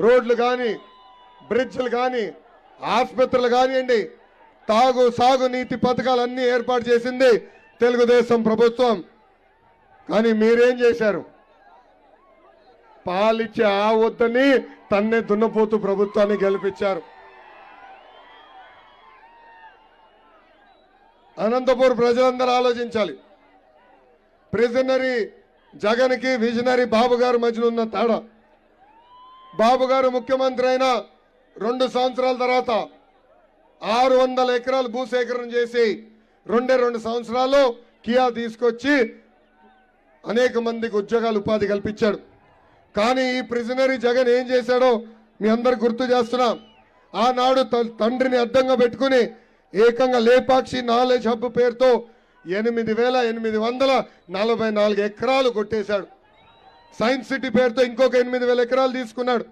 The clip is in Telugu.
రోడ్లు కానీ బ్రిడ్జ్లు కానీ ఆసుపత్రులు కానివ్వండి, సాగు నీతి పథకాలన్నీ ఏర్పాటు చేసింది తెలుగుదేశం ప్రభుత్వం. కానీ మీరేం చేశారు? పాలిచ్చే ఆ వద్దని తన్నే దున్నపోతూ ప్రభుత్వాన్ని గెలిపించారు. అనంతపూర్ ప్రజలందరూ ఆలోచించాలి. ప్రిజనరీ జగన్కి విజనరీ బాబు గారి మధ్యలో ఉన్న తేడా. బాబు గారు ముఖ్యమంత్రి అయిన 2 సంవత్సరాల తర్వాత 600 ఎకరాలు భూసేకరణ చేసి 2 సంవత్సరాల్లో కియా తీసుకొచ్చి అనేక మందికి ఉద్యోగాలు ఉపాధి కల్పించాడు. కానీ ఈ ప్రిజనరీ జగన్ ఏం చేశాడో మీ అందరు గుర్తు చేస్తున్నాం. ఆనాడు తండ్రిని అడ్డంగా పెట్టుకుని ఏకంగా లేపాక్షి నాలెడ్జ్ హబ్ పేరుతో 8,844 ఎకరాలు కొట్టేశాడు. సైన్స్ సిటీ పేరుతో ఇంకొక 8,000 ఎకరాలు తీసుకున్నాడు.